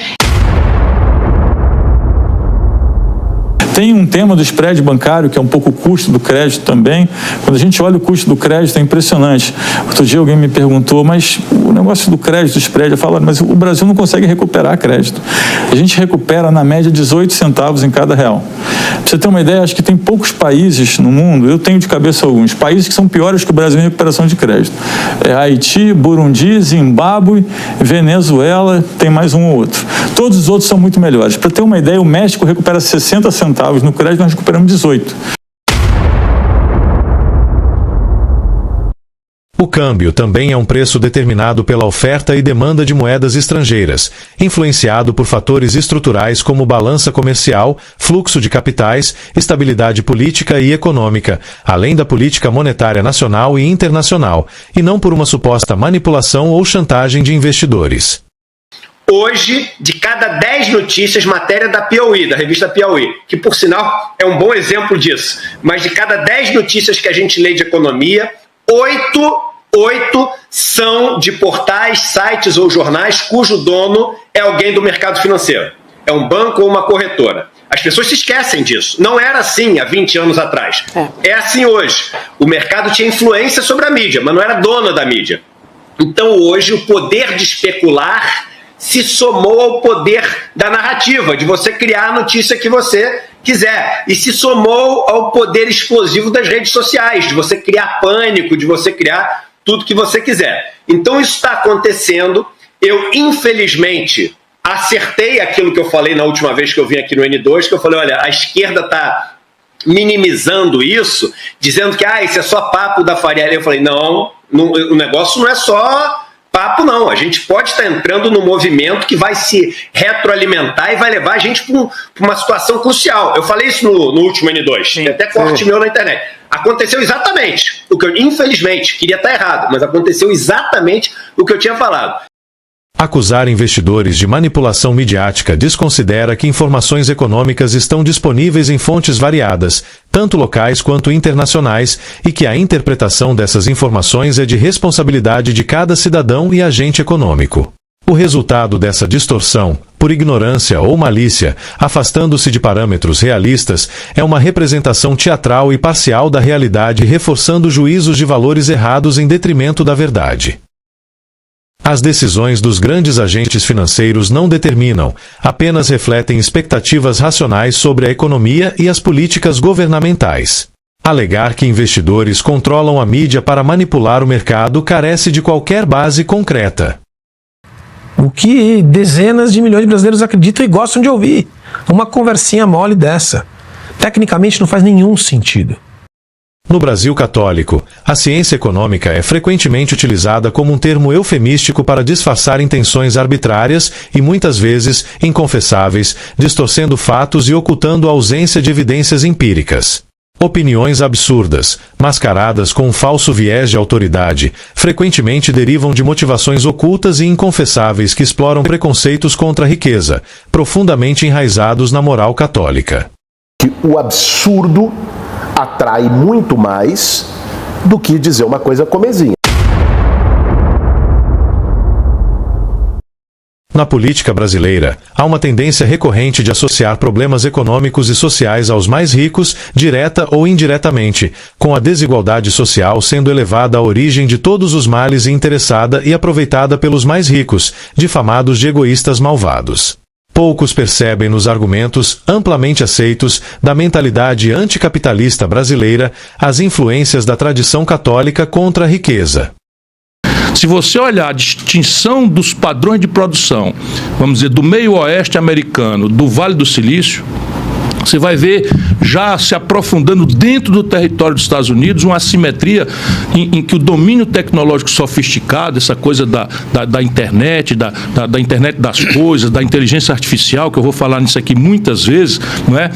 Tem um tema do spread bancário, que é um pouco o custo do crédito também. Quando a gente olha o custo do crédito, é impressionante. Outro dia alguém me perguntou, mas o negócio do crédito, do spread, eu falo, mas o Brasil não consegue recuperar crédito. A gente recupera, na média, 18 centavos em cada real. Pra você ter uma ideia, acho que tem poucos países no mundo, eu tenho de cabeça alguns, países que são piores que o Brasil em recuperação de crédito. Haiti, Burundi, Zimbábue, Venezuela, tem mais um ou outro. Todos os outros são muito melhores. Para ter uma ideia, o México recupera 60 centavos no crédito, nós recuperamos 18. O câmbio também é um preço determinado pela oferta e demanda de moedas estrangeiras, influenciado por fatores estruturais como balança comercial, fluxo de capitais, estabilidade política e econômica, além da política monetária nacional e internacional, e não por uma suposta manipulação ou chantagem de investidores. Hoje, de cada 10 notícias, matéria da Piauí, da revista Piauí, que por sinal é um bom exemplo disso, mas de cada 10 notícias que a gente lê de economia, 8 são de portais, sites ou jornais cujo dono é alguém do mercado financeiro. É um banco ou uma corretora. As pessoas se esquecem disso. Não era assim há 20 anos atrás. É assim hoje. O mercado tinha influência sobre a mídia, mas não era dona da mídia. Então hoje o poder de especular se somou ao poder da narrativa, de você criar a notícia que você quiser. E se somou ao poder explosivo das redes sociais, de você criar pânico, de você criar tudo que você quiser. Então isso está acontecendo. Eu, infelizmente, acertei aquilo que eu falei na última vez que eu vim aqui no N2, que eu falei, olha, a esquerda está minimizando isso, dizendo que isso é só papo da Faria Lima. Eu falei, não, o negócio não é só papo, não. A gente pode estar entrando num movimento que vai se retroalimentar e vai levar a gente para uma situação crucial. Eu falei isso no último N2, tem até corte meu na internet. Aconteceu exatamente o que eu, infelizmente, queria estar errado, mas aconteceu exatamente o que eu tinha falado. Acusar investidores de manipulação midiática desconsidera que informações econômicas estão disponíveis em fontes variadas, tanto locais quanto internacionais, e que a interpretação dessas informações é de responsabilidade de cada cidadão e agente econômico. O resultado dessa distorção, por ignorância ou malícia, afastando-se de parâmetros realistas, é uma representação teatral e parcial da realidade, reforçando juízos de valores errados em detrimento da verdade. As decisões dos grandes agentes financeiros não determinam, apenas refletem expectativas racionais sobre a economia e as políticas governamentais. Alegar que investidores controlam a mídia para manipular o mercado carece de qualquer base concreta. O que dezenas de milhões de brasileiros acreditam e gostam de ouvir. Uma conversinha mole dessa. Tecnicamente não faz nenhum sentido. No Brasil católico, a ciência econômica é frequentemente utilizada como um termo eufemístico para disfarçar intenções arbitrárias e muitas vezes inconfessáveis, distorcendo fatos e ocultando a ausência de evidências empíricas. Opiniões absurdas, mascaradas com um falso viés de autoridade, frequentemente derivam de motivações ocultas e inconfessáveis que exploram preconceitos contra a riqueza, profundamente enraizados na moral católica. O absurdo atrai muito mais do que dizer uma coisa comezinha. Na política brasileira, há uma tendência recorrente de associar problemas econômicos e sociais aos mais ricos, direta ou indiretamente, com a desigualdade social sendo elevada à origem de todos os males e interessada e aproveitada pelos mais ricos, difamados de egoístas malvados. Poucos percebem nos argumentos, amplamente aceitos, da mentalidade anticapitalista brasileira, as influências da tradição católica contra a riqueza. Se você olhar a distinção dos padrões de produção, vamos dizer, do meio oeste americano, do Vale do Silício, você vai ver já se aprofundando dentro do território dos Estados Unidos uma assimetria em que o domínio tecnológico sofisticado, essa coisa da internet, da internet das coisas, da inteligência artificial, que eu vou falar nisso aqui muitas vezes, não é?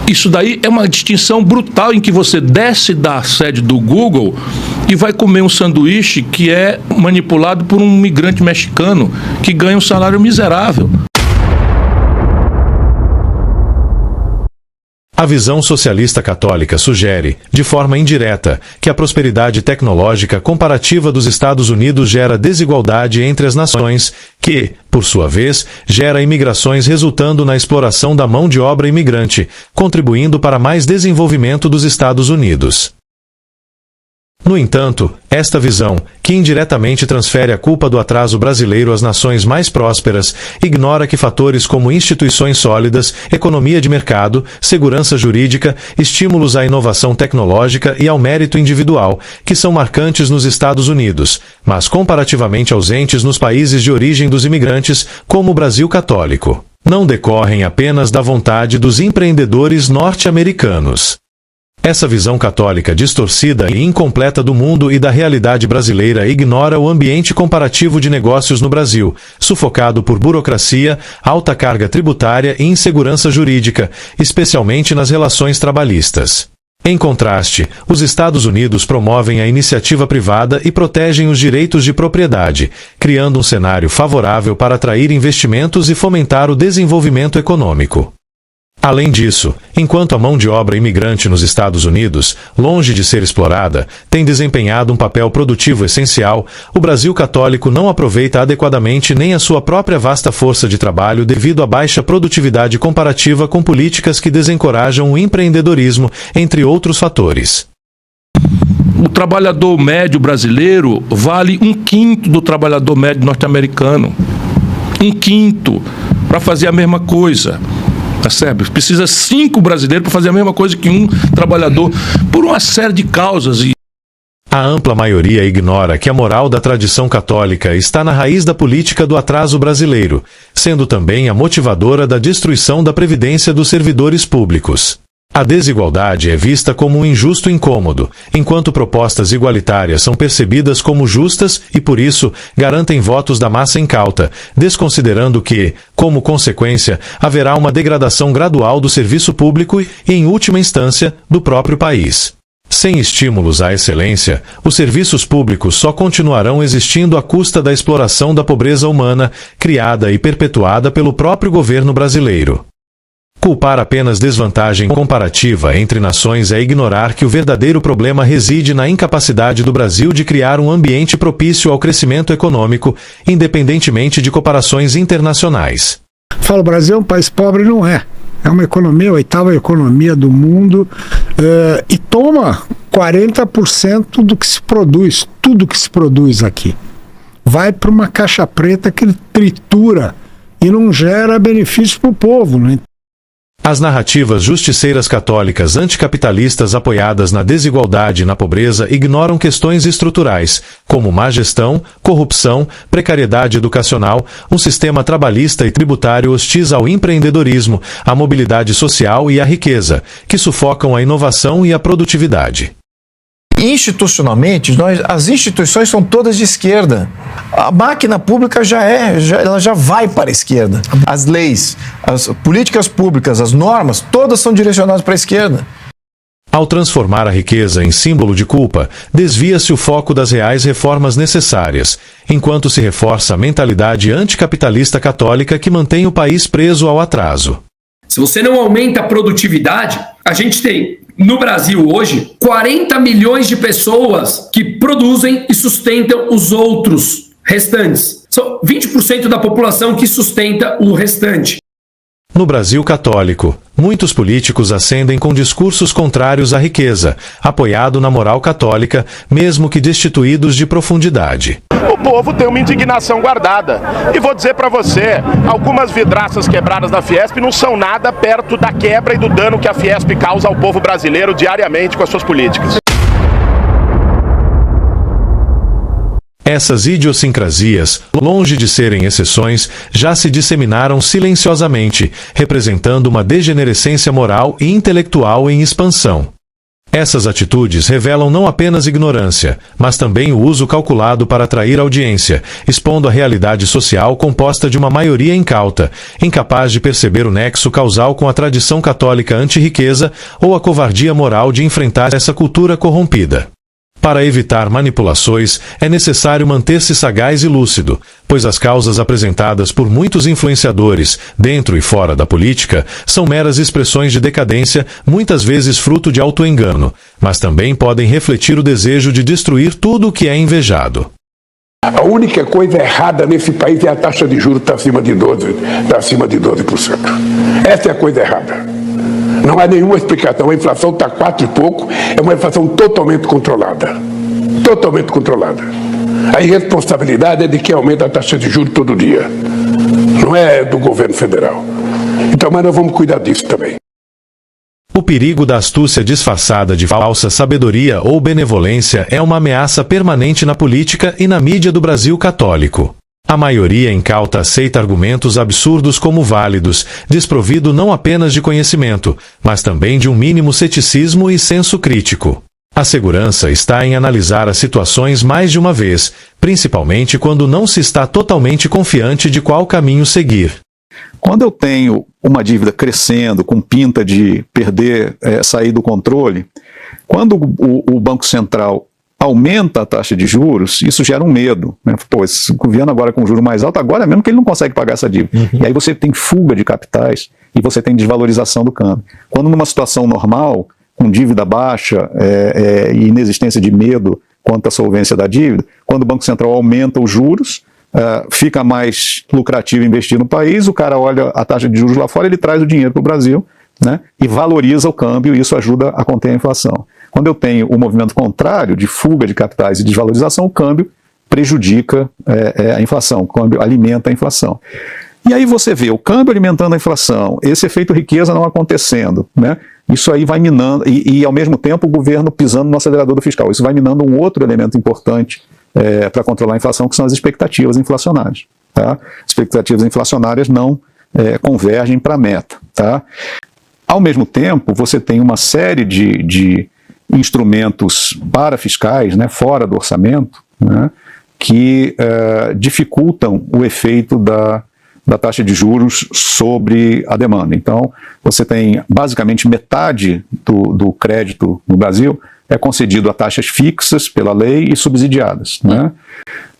Isso daí é uma distinção brutal em que você desce da sede do Google e vai comer um sanduíche que é manipulado por um migrante mexicano que ganha um salário miserável. A visão socialista católica sugere, de forma indireta, que a prosperidade tecnológica comparativa dos Estados Unidos gera desigualdade entre as nações, que, por sua vez, gera imigrações resultando na exploração da mão de obra imigrante, contribuindo para mais desenvolvimento dos Estados Unidos. No entanto, esta visão, que indiretamente transfere a culpa do atraso brasileiro às nações mais prósperas, ignora que fatores como instituições sólidas, economia de mercado, segurança jurídica, estímulos à inovação tecnológica e ao mérito individual, que são marcantes nos Estados Unidos, mas comparativamente ausentes nos países de origem dos imigrantes, como o Brasil católico, não decorrem apenas da vontade dos empreendedores norte-americanos. Essa visão católica distorcida e incompleta do mundo e da realidade brasileira ignora o ambiente comparativo de negócios no Brasil, sufocado por burocracia, alta carga tributária e insegurança jurídica, especialmente nas relações trabalhistas. Em contraste, os Estados Unidos promovem a iniciativa privada e protegem os direitos de propriedade, criando um cenário favorável para atrair investimentos e fomentar o desenvolvimento econômico. Além disso, enquanto a mão de obra imigrante nos Estados Unidos, longe de ser explorada, tem desempenhado um papel produtivo essencial, o Brasil católico não aproveita adequadamente nem a sua própria vasta força de trabalho devido à baixa produtividade comparativa com políticas que desencorajam o empreendedorismo, entre outros fatores. O trabalhador médio brasileiro vale 1/5 do trabalhador médio norte-americano. 1/5 para fazer a mesma coisa. percebe? Precisa 5 brasileiros para fazer a mesma coisa que um trabalhador, por uma série de causas. A ampla maioria ignora que a moral da tradição católica está na raiz da política do atraso brasileiro, sendo também a motivadora da destruição da previdência dos servidores públicos. A desigualdade é vista como um injusto incômodo, enquanto propostas igualitárias são percebidas como justas e, por isso, garantem votos da massa incauta, desconsiderando que, como consequência, haverá uma degradação gradual do serviço público e, em última instância, do próprio país. Sem estímulos à excelência, os serviços públicos só continuarão existindo à custa da exploração da pobreza humana, criada e perpetuada pelo próprio governo brasileiro. Culpar apenas desvantagem comparativa entre nações é ignorar que o verdadeiro problema reside na incapacidade do Brasil de criar um ambiente propício ao crescimento econômico, independentemente de comparações internacionais. Fala, o Brasil é um país pobre, não é. É uma economia, a 8ª economia do mundo, e toma 40% do que se produz, tudo que se produz aqui. Vai para uma caixa preta que tritura e não gera benefício para o povo, né? As narrativas justiceiras católicas anticapitalistas apoiadas na desigualdade e na pobreza ignoram questões estruturais, como má gestão, corrupção, precariedade educacional, um sistema trabalhista e tributário hostis ao empreendedorismo, à mobilidade social e à riqueza, que sufocam a inovação e a produtividade. Institucionalmente, as instituições são todas de esquerda. A máquina pública ela já vai para a esquerda. As leis, as políticas públicas, as normas, todas são direcionadas para a esquerda. Ao transformar a riqueza em símbolo de culpa, desvia-se o foco das reais reformas necessárias, enquanto se reforça a mentalidade anticapitalista católica que mantém o país preso ao atraso. Se você não aumenta a produtividade, a gente tem, no Brasil hoje, 40 milhões de pessoas que produzem e sustentam os outros restantes. São 20% da população que sustenta o restante. No Brasil católico, muitos políticos ascendem com discursos contrários à riqueza, apoiado na moral católica, mesmo que destituídos de profundidade. O povo tem uma indignação guardada. E vou dizer para você, algumas vidraças quebradas da Fiesp não são nada perto da quebra e do dano que a Fiesp causa ao povo brasileiro diariamente com as suas políticas. Essas idiosincrasias, longe de serem exceções, já se disseminaram silenciosamente, representando uma degenerescência moral e intelectual em expansão. Essas atitudes revelam não apenas ignorância, mas também o uso calculado para atrair audiência, expondo a realidade social composta de uma maioria incauta, incapaz de perceber o nexo causal com a tradição católica anti-riqueza ou a covardia moral de enfrentar essa cultura corrompida. Para evitar manipulações, é necessário manter-se sagaz e lúcido, pois as causas apresentadas por muitos influenciadores, dentro e fora da política, são meras expressões de decadência, muitas vezes fruto de autoengano, mas também podem refletir o desejo de destruir tudo o que é invejado. A única coisa errada nesse país é a taxa de juros estar acima de 12%. Essa é a coisa errada. Não há nenhuma explicação. A inflação está 4 e pouco, é uma inflação totalmente controlada. Totalmente controlada. A irresponsabilidade é de quem aumenta a taxa de juros todo dia. Não é do governo federal. Então, mas nós vamos cuidar disso também. O perigo da astúcia disfarçada de falsa sabedoria ou benevolência é uma ameaça permanente na política e na mídia do Brasil católico. A maioria incauta aceita argumentos absurdos como válidos, desprovido não apenas de conhecimento, mas também de um mínimo ceticismo e senso crítico. A segurança está em analisar as situações mais de uma vez, principalmente quando não se está totalmente confiante de qual caminho seguir. Quando eu tenho uma dívida crescendo, com pinta de perder, sair do controle, quando o Banco Central aumenta a taxa de juros, isso gera um medo, né? Pô, esse governo agora com juro mais alto, agora mesmo que ele não consegue pagar essa dívida. E aí você tem fuga de capitais e você tem desvalorização do câmbio. Quando numa situação normal, com dívida baixa e inexistência de medo quanto à solvência da dívida, quando o Banco Central aumenta os juros, fica mais lucrativo investir no país, o cara olha a taxa de juros lá fora, ele traz o dinheiro para o Brasil, né, e valoriza o câmbio, e isso ajuda a conter a inflação. Quando eu tenho o movimento contrário de fuga de capitais e desvalorização, o câmbio prejudica a inflação, o câmbio alimenta a inflação. E aí você vê o câmbio alimentando a inflação, esse efeito riqueza não acontecendo, né? Isso aí vai minando, e ao mesmo tempo o governo pisando no acelerador do fiscal. Isso vai minando um outro elemento importante para controlar a inflação, que são as expectativas inflacionárias. Tá? As expectativas inflacionárias não convergem para a meta. Tá? Ao mesmo tempo, você tem uma série de instrumentos parafiscais, né, fora do orçamento, né, que dificultam o efeito da taxa de juros sobre a demanda. Então, você tem basicamente metade do crédito no Brasil é concedido a taxas fixas pela lei e subsidiadas. Né?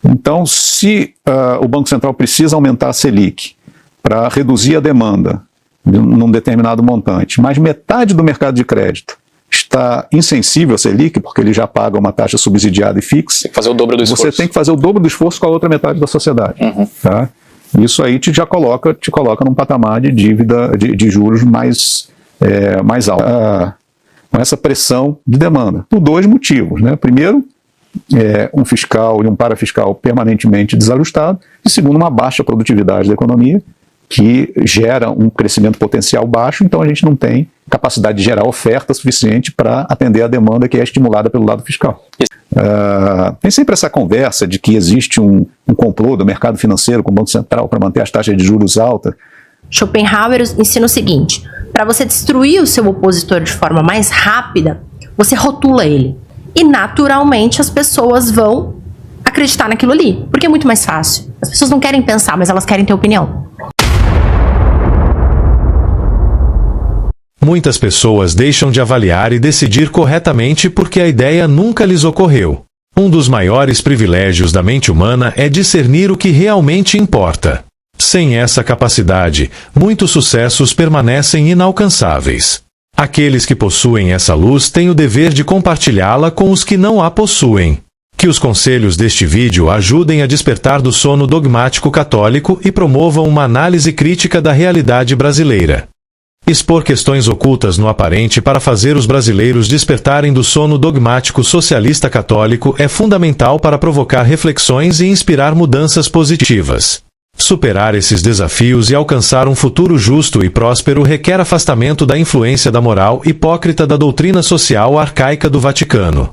Então, se o Banco Central precisa aumentar a Selic para reduzir a demanda num determinado montante, mas metade do mercado de crédito está insensível a Selic, porque ele já paga uma taxa subsidiada e fixa, tem que fazer o dobro do esforço. Você tem que fazer o dobro do esforço com a outra metade da sociedade. Tá? Isso aí te coloca num patamar de dívida, de juros mais alto. Com essa pressão de demanda. Por dois motivos. Né? Primeiro, um fiscal e um parafiscal permanentemente desajustado. E segundo, uma baixa produtividade da economia, que gera um crescimento potencial baixo, então a gente não tem capacidade de gerar oferta suficiente para atender a demanda que é estimulada pelo lado fiscal. Tem sempre essa conversa de que existe um complô do mercado financeiro com o Banco Central para manter as taxas de juros altas. Schopenhauer ensina o seguinte: para você destruir o seu opositor de forma mais rápida, você rotula ele. E naturalmente as pessoas vão acreditar naquilo ali, porque é muito mais fácil. As pessoas não querem pensar, mas elas querem ter opinião. Muitas pessoas deixam de avaliar e decidir corretamente porque a ideia nunca lhes ocorreu. Um dos maiores privilégios da mente humana é discernir o que realmente importa. Sem essa capacidade, muitos sucessos permanecem inalcançáveis. Aqueles que possuem essa luz têm o dever de compartilhá-la com os que não a possuem. Que os conselhos deste vídeo ajudem a despertar do sono dogmático católico e promovam uma análise crítica da realidade brasileira. Expor questões ocultas no aparente para fazer os brasileiros despertarem do sono dogmático socialista católico é fundamental para provocar reflexões e inspirar mudanças positivas. Superar esses desafios e alcançar um futuro justo e próspero requer afastamento da influência da moral hipócrita da doutrina social arcaica do Vaticano.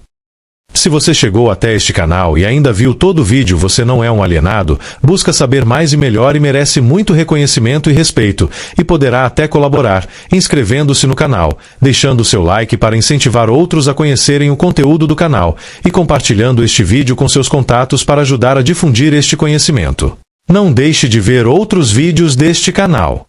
Se você chegou até este canal e ainda viu todo o vídeo Você Não É um Alienado, busca saber mais e melhor e merece muito reconhecimento e respeito, e poderá até colaborar, inscrevendo-se no canal, deixando seu like para incentivar outros a conhecerem o conteúdo do canal, e compartilhando este vídeo com seus contatos para ajudar a difundir este conhecimento. Não deixe de ver outros vídeos deste canal.